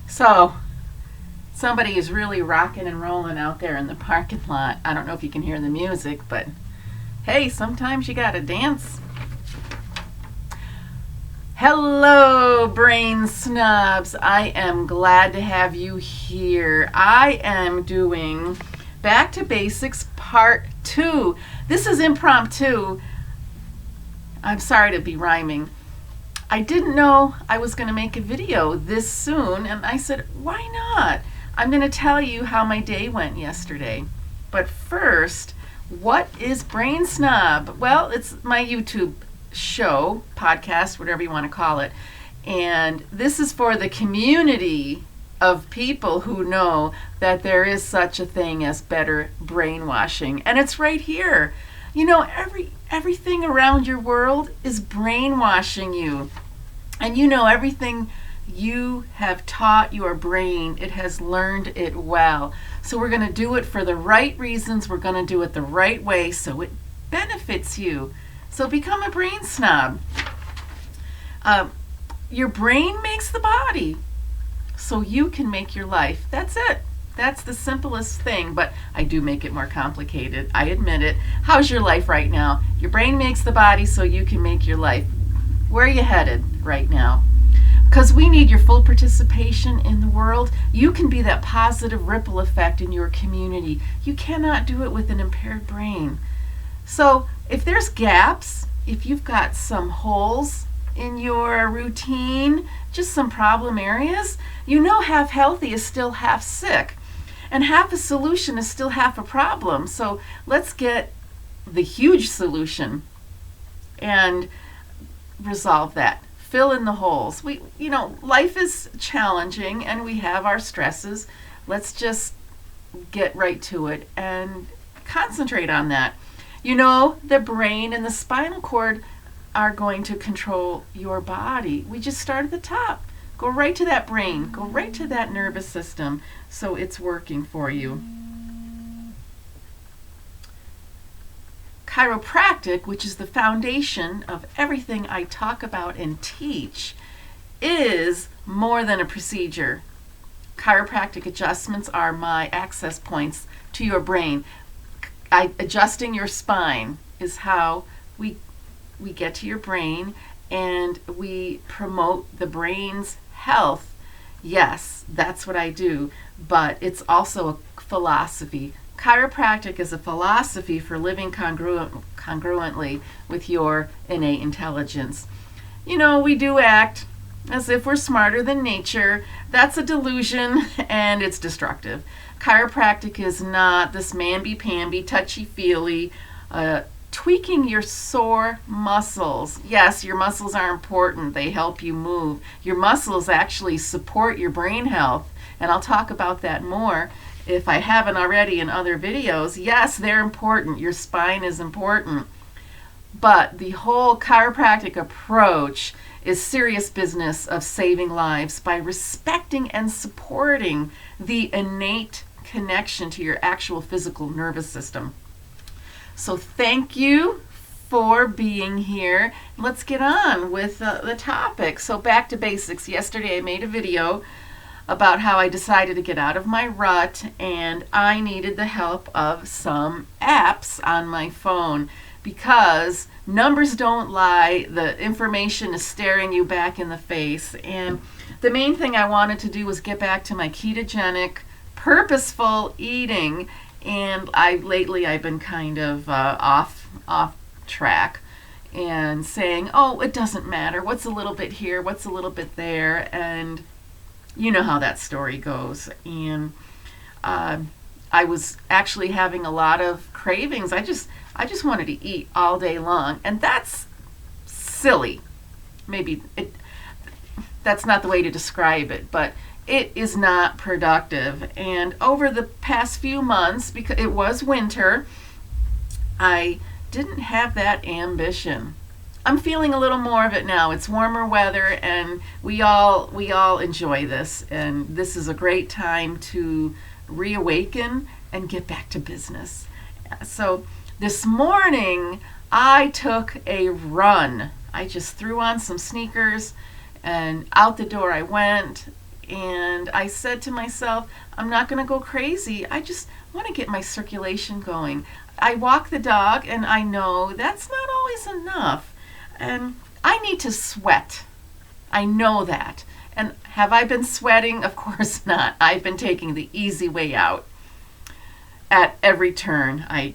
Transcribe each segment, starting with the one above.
So, somebody is really rocking and rolling out there in the parking lot. I don't know if you can hear the music, but hey, sometimes you gotta dance. Hello, brain snobs. I am glad to have you here. I am doing Back to Basics Part 2. This is impromptu. I'm sorry to be rhyming. I didn't know I was going to make a video this soon, and I said, why not? I'm going to tell you how my day went yesterday. But first, what is Brain Snob? Well, it's my YouTube show, podcast, whatever you want to call it. And this is for the community of people who know that there is such a thing as better brainwashing. And it's right here. You know, everything around your world is brainwashing you. And you know, everything you have taught your brain, it has learned it well. So we're going to do it for the right reasons. We're going to do it the right way so it benefits you. So become a brain snob. Your brain makes the body, so you can make your life. That's it. That's the simplest thing, but I do make it more complicated. I admit it. How's your life right now? Your brain makes the body so you can make your life. Where are you headed right now? Because we need your full participation in the world. You can be that positive ripple effect in your community. You cannot do it with an impaired brain. So if there's gaps, if you've got some holes in your routine, just some problem areas, you know half healthy is still half sick. And half a solution is still half a problem. So let's get the huge solution and resolve that. Fill in the holes. Life is challenging and we have our stresses. Let's just get right to it and concentrate on that. You know, the brain and the spinal cord are going to control your body. We just start at the top. Go right to that brain. Go right to that nervous system so it's working for you. Chiropractic, which is the foundation of everything I talk about and teach, is more than a procedure. Chiropractic adjustments are my access points to your brain. Adjusting your spine is how we get to your brain, and we promote the brain's health. Yes, that's what I do, but it's also a philosophy. Chiropractic is a philosophy for living congruently with your innate intelligence. You know, we do act as if we're smarter than nature. That's a delusion, and it's destructive. Chiropractic is not this mamby-pamby, touchy-feely, tweaking your sore muscles. Yes, your muscles are important. They help you move. Your muscles actually support your brain health, and I'll talk about that more if I haven't already in other videos. Yes, they're important. Your spine is important. But the whole chiropractic approach is serious business of saving lives by respecting and supporting the innate connection to your actual physical nervous system. So thank you for being here. Let's get on with the topic. So back to basics. Yesterday I made a video about how I decided to get out of my rut, and I needed the help of some apps on my phone because numbers don't lie. The information is staring you back in the face. And the main thing I wanted to do was get back to my ketogenic, purposeful eating. And lately I've been kind of off track and saying, oh, it doesn't matter. What's a little bit here? What's a little bit there? And you know how that story goes. And I was actually having a lot of cravings. I just wanted to eat all day long, and that's silly. That's not the way to describe it, but it is not productive. And over the past few months, because it was winter, I didn't have that ambition. I'm feeling a little more of it now. It's warmer weather, and we all enjoy this, and this is a great time to reawaken and get back to business. So this morning I took a run. I just threw on some sneakers and out the door I went, And I said to myself, I'm not going to go crazy. I just want to get my circulation going. I walk the dog, and I know that's not always enough. And I need to sweat. I know that. And have I been sweating? Of course not. I've been taking the easy way out at every turn I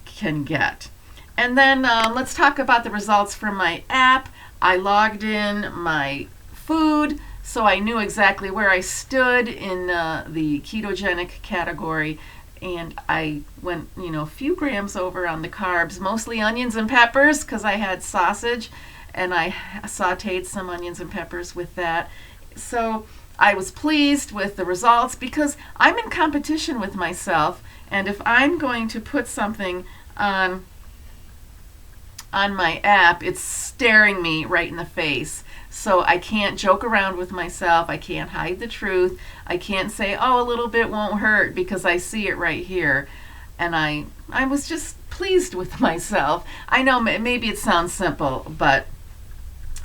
can get. And then let's talk about the results from my app. I logged in my food, so I knew exactly where I stood in the ketogenic category. And I went, a few grams over on the carbs, mostly onions and peppers, because I had sausage, and I sauteed some onions and peppers with that. So I was pleased with the results because I'm in competition with myself, and if I'm going to put something on my app, it's staring me right in the face. So I can't joke around with myself. I can't hide the truth. I can't say, oh, a little bit won't hurt, because I see it right here. And I was just pleased with myself. I know maybe it sounds simple, but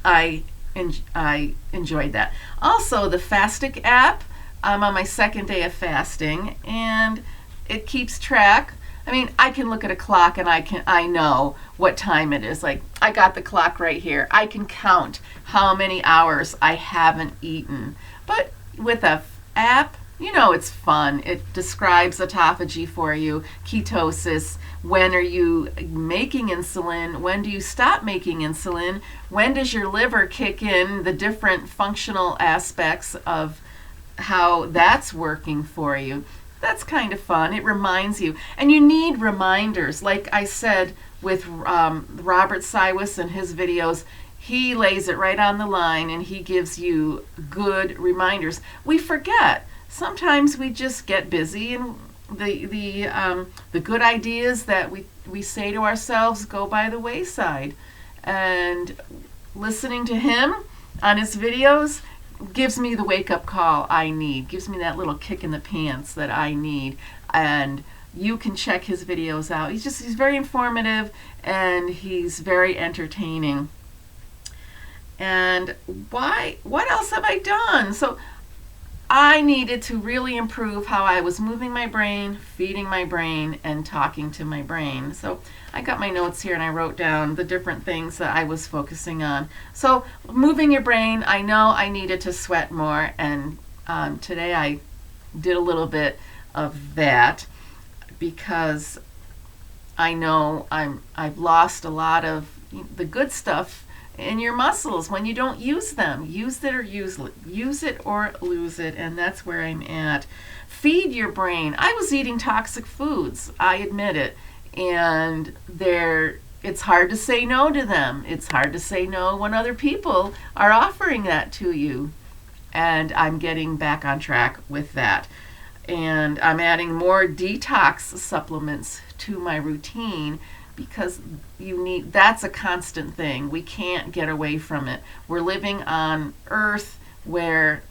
I enjoyed that. Also, the Fastic app, I'm on my second day of fasting, and it keeps track. I mean, I can look at a clock and I know what time it is. Like, I got the clock right here. I can count how many hours I haven't eaten. But with a app, it's fun. It describes autophagy for you, ketosis. When are you making insulin? When do you stop making insulin? When does your liver kick in? The different functional aspects of how that's working for you. That's kind of fun. It reminds you. And you need reminders. Like I said with Robert Sywis and his videos, he lays it right on the line and he gives you good reminders. We forget. Sometimes we just get busy, and the good ideas that we say to ourselves go by the wayside. And listening to him on his videos gives me the wake-up call I need, gives me that little kick in the pants that I need. And you can check his videos out. He's very informative, and he's very entertaining. And what else have I done? So I needed to really improve how I was moving my brain, feeding my brain, and talking to my brain. So I got my notes here and I wrote down the different things that I was focusing on. So moving your brain, I know I needed to sweat more, and today I did a little bit of that because I know I've lost a lot of the good stuff in your muscles when you don't use them. Use it or lose it, and that's where I'm at. Feed your brain. I was eating toxic foods, I admit it, and it's hard to say no to them. It's hard to say no when other people are offering that to you, and I'm getting back on track with that. And I'm adding more detox supplements to my routine, because that's a constant thing. We can't get away from it. We're living on Earth where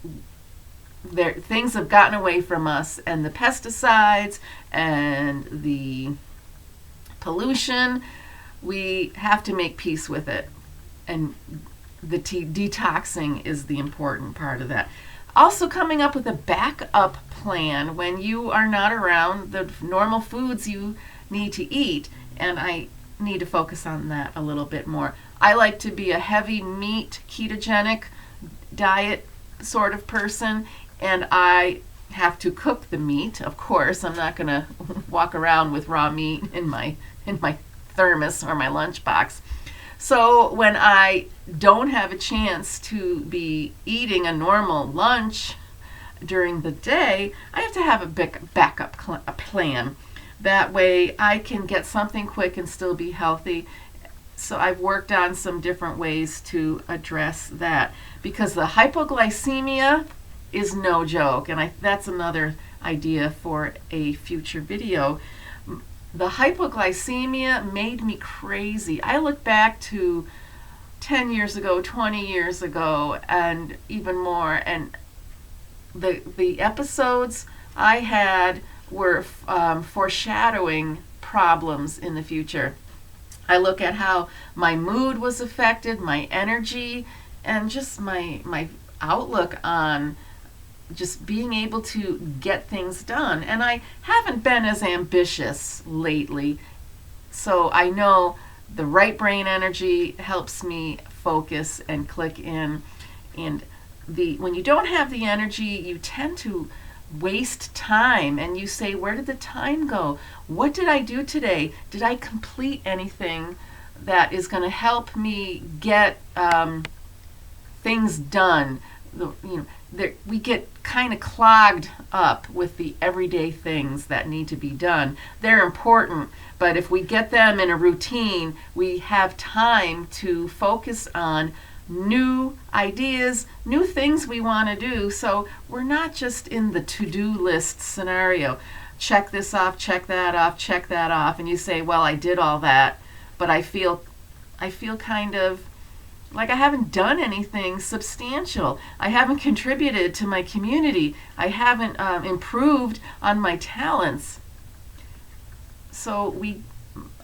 things have gotten away from us, and the pesticides and the pollution, we have to make peace with it. And the detoxing is the important part of that. Also, coming up with a backup plan when you are not around the normal foods you need to eat. And I need to focus on that a little bit more. I like to be a heavy meat, ketogenic diet sort of person, and I have to cook the meat, of course. I'm not going to walk around with raw meat in my thermos or my lunchbox. So when I don't have a chance to be eating a normal lunch during the day, I have to have a backup plan. That way I can get something quick and still be healthy. So I've worked on some different ways to address that, because the hypoglycemia is no joke, and that's another idea for a future video. The hypoglycemia made me crazy. I look back to 10 years ago, 20 years ago, and even more, and the episodes I had were foreshadowing problems in the future. I look at how my mood was affected, my energy, and just my outlook on just being able to get things done. And I haven't been as ambitious lately, so I know the right brain energy helps me focus and click in. And when you don't have the energy, you tend to waste time, and you say, where did the time go? What did I do today? Did I complete anything that is going to help me get things done? We get kind of clogged up with the everyday things that need to be done. They're important, but if we get them in a routine, we have time to focus on new ideas, new things we want to do. So we're not just in the to-do list scenario. Check this off, check that off, check that off, and you say, well, I did all that, but I feel kind of like I haven't done anything substantial. I haven't contributed to my community. I haven't improved on my talents. So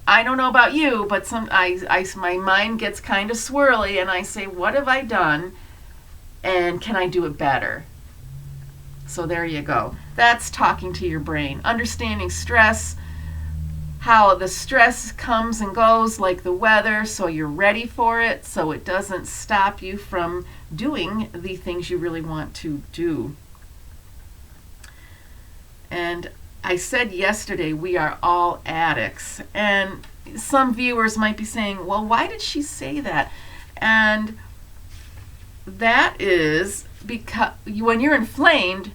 I don't know about you, but my mind gets kind of swirly, and I say, what have I done, and can I do it better? So there you go. That's talking to your brain. Understanding stress, how the stress comes and goes like the weather, so you're ready for it, so it doesn't stop you from doing the things you really want to do. And I said yesterday we are all addicts, and some viewers might be saying, well, why did she say that? And that is because when you're inflamed,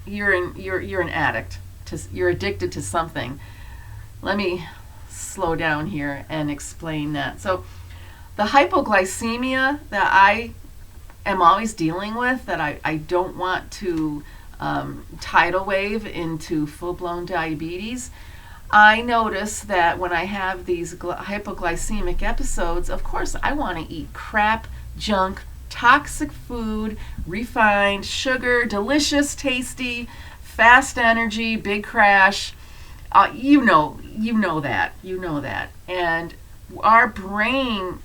you're an addict. You're addicted to something. Let me slow down here and explain that. So the hypoglycemia that I am always dealing with, that I don't want to tidal wave into full-blown diabetes, I notice that when I have these hypoglycemic episodes, of course I want to eat crap, junk, toxic food, refined, sugar, delicious, tasty, fast energy, big crash. You know that. And our brain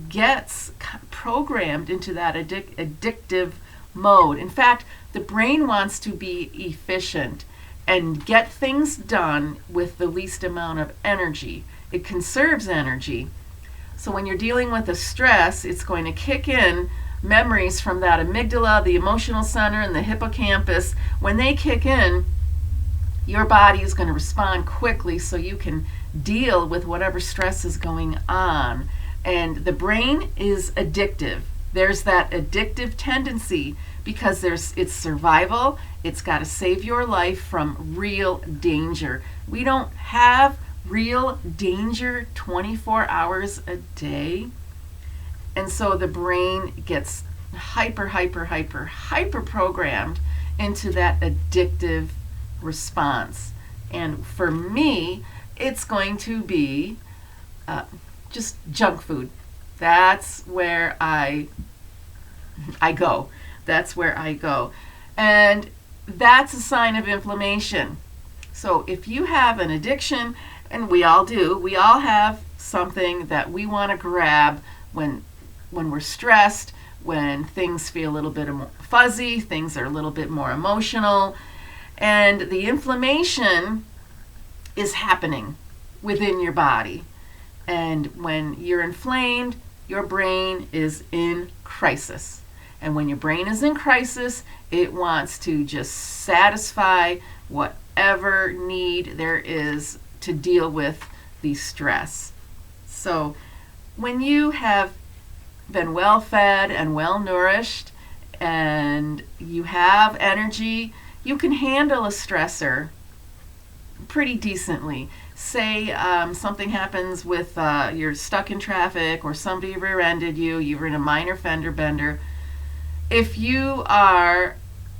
gets programmed into that addictive mode. In fact, the brain wants to be efficient and get things done with the least amount of energy. It conserves energy. So when you're dealing with a stress, it's going to kick in memories from that amygdala, the emotional center, and the hippocampus. When they kick in, your body is going to respond quickly so you can deal with whatever stress is going on. And the brain is addictive. There's that addictive tendency because it's survival. It's got to save your life from real danger. We don't have real danger 24 hours a day. And so the brain gets hyper programmed into that addictive response. And for me, it's going to be just junk food. That's where I go. That's where I go. And that's a sign of inflammation. So if you have an addiction, and we all do, we all have something that we want to grab when we're stressed, when things feel a little bit fuzzy, things are a little bit more emotional, and the inflammation is happening within your body. And when you're inflamed, your brain is in crisis. And when your brain is in crisis, it wants to just satisfy whatever need there is to deal with the stress. So when you have been well fed and well nourished and you have energy, you can handle a stressor pretty decently. Say something happens with you're stuck in traffic, or somebody rear-ended you, you're in a minor fender bender. If you are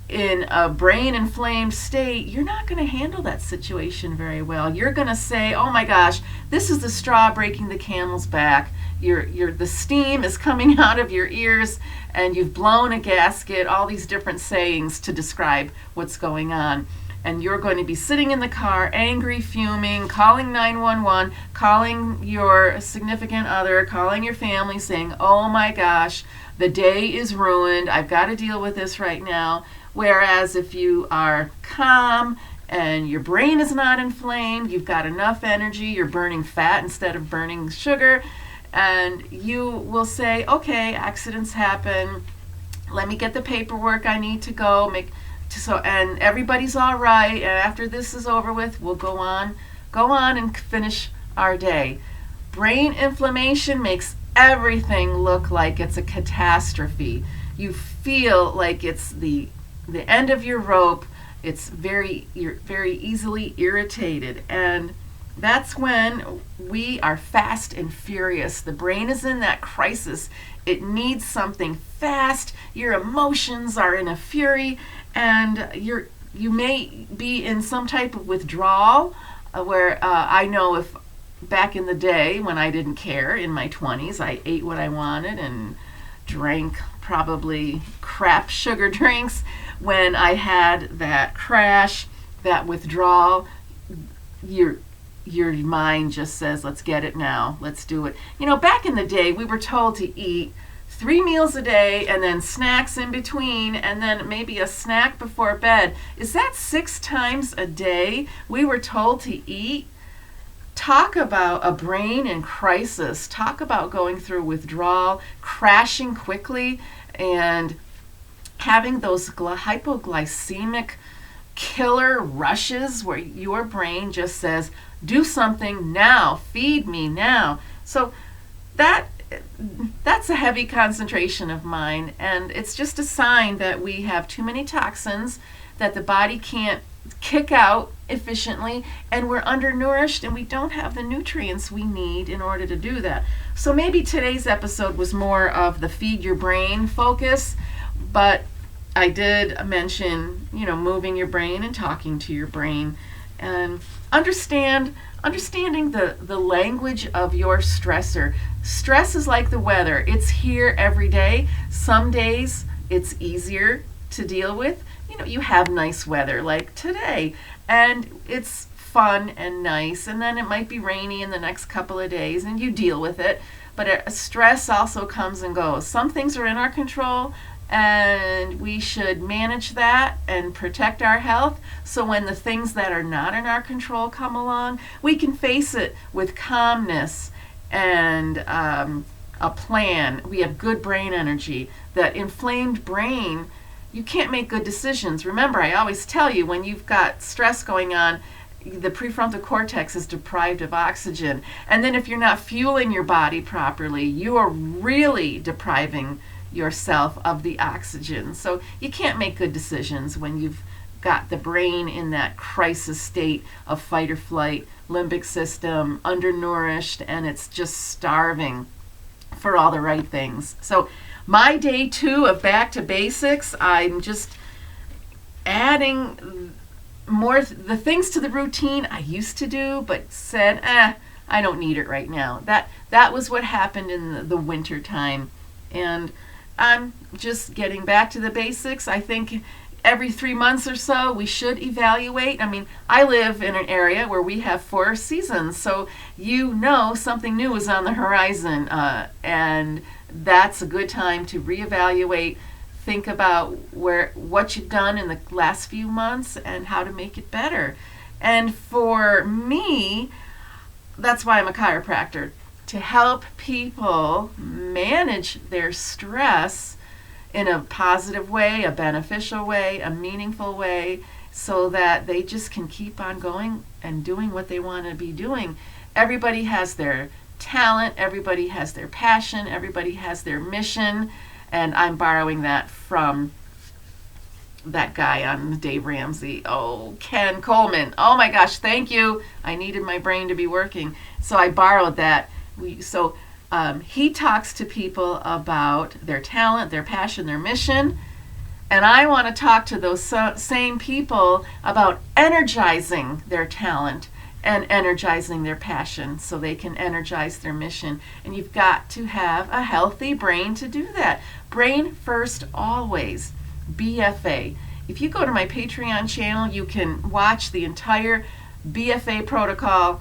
in a brain inflamed state, you're not going to handle that situation very well. You're going to say, oh my gosh, this is the straw breaking the camel's back. The steam is coming out of your ears and you've blown a gasket, all these different sayings to describe what's going on. And you're going to be sitting in the car, angry, fuming, calling 911, calling your significant other, calling your family, saying, oh my gosh, the day is ruined. I've got to deal with this right now. Whereas if you are calm and your brain is not inflamed, you've got enough energy, you're burning fat instead of burning sugar, and you will say, okay, accidents happen. Let me get the paperwork I need to go and everybody's all right. And after this is over with, we'll go on and finish our day. Brain inflammation makes everything look like it's a catastrophe. You feel like it's the end of your rope. You're very easily irritated, and that's when we are fast and furious. The brain is in that crisis. It needs something fast. Your emotions are in a fury, and you may be in some type of withdrawal where I know if back in the day when I didn't care in my 20s, I ate what I wanted and drank probably crap sugar drinks. When I had that crash, that withdrawal, your mind just says, let's get it now, let's do it. Back in the day, we were told to eat 3 meals a day and then snacks in between and then maybe a snack before bed. Is that 6 times a day we were told to eat? Talk about a brain in crisis. Talk about going through withdrawal, crashing quickly, and having those hypoglycemic killer rushes where your brain just says, do something now, feed me now. So that's a heavy concentration of mine, and it's just a sign that we have too many toxins that the body can't kick out efficiently, and we're undernourished and we don't have the nutrients we need in order to do that. So maybe today's episode was more of the feed your brain focus, but I did mention, moving your brain and talking to your brain, and understanding the language of your stressor. Stress is like the weather. It's here every day. Some days it's easier to deal with. You have nice weather like today, and it's fun and nice, and then it might be rainy in the next couple of days, and you deal with it. But stress also comes and goes. Some things are in our control, and we should manage that and protect our health, so when the things that are not in our control come along, we can face it with calmness and a plan. We have good brain energy. That inflamed brain, you can't make good decisions. Remember, I always tell you, when you've got stress going on, the prefrontal cortex is deprived of oxygen. And then if you're not fueling your body properly, you are really depriving yourself of the oxygen. So you can't make good decisions when you've got the brain in that crisis state of fight or flight, limbic system, undernourished, and it's just starving for all the right things. So my day 2 of back to basics, I'm just adding more the things to the routine I used to do, but said, I don't need it right now. That was what happened in the winter time, and I'm just getting back to the basics. I think every 3 months or so we should evaluate. I live in an area where we have 4 seasons, so something new is on the horizon, and that's a good time to reevaluate, think about what you've done in the last few months and how to make it better. And for me, that's why I'm a chiropractor, to help people manage their stress in a positive way, a beneficial way, a meaningful way, so that they just can keep on going and doing what they want to be doing. Everybody has their talent, everybody has their passion, everybody has their mission, and I'm borrowing that from that guy on Dave Ramsey. Ken Coleman. Oh my gosh, thank you. I needed my brain to be working, so I borrowed that. He talks to people about their talent, their passion, their mission, and I want to talk to those same people about energizing their talent and energizing their passion so they can energize their mission. And you've got to have a healthy brain to do that. Brain first always. BFA. If you go to my Patreon channel, you can watch the entire BFA protocol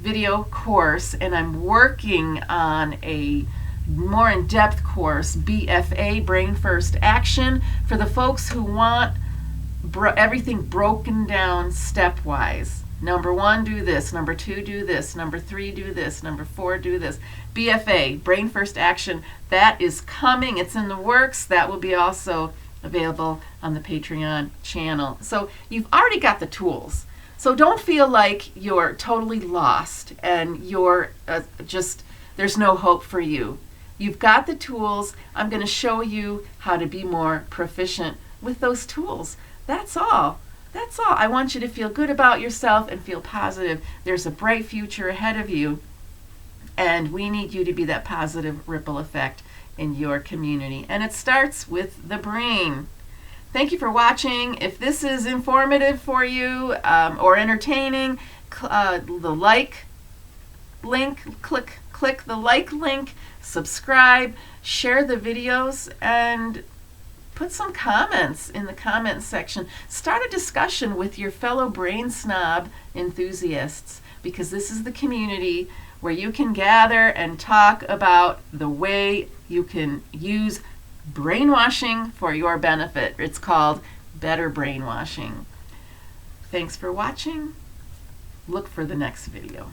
video course, and I'm working on a more in-depth course, BFA, Brain First Action, for the folks who want everything broken down stepwise. Number 1, do this. Number 2, do this. Number 3, do this. Number 4, do this. BFA, Brain First Action, that is coming. It's in the works. That will be also available on the Patreon channel. So you've already got the tools. So don't feel like you're totally lost and you're there's no hope for you. You've got the tools. I'm going to show you how to be more proficient with those tools. That's all. That's all. I want you to feel good about yourself and feel positive. There's a bright future ahead of you, and we need you to be that positive ripple effect in your community. And it starts with the brain. Thank you for watching. If this is informative for you or entertaining, the like link, click the like link, subscribe, share the videos, and put some comments in the comments section. Start a discussion with your fellow brain snob enthusiasts, because this is the community where you can gather and talk about the way you can use brainwashing for your benefit. It's called better brainwashing. Thanks for watching. Look for the next video.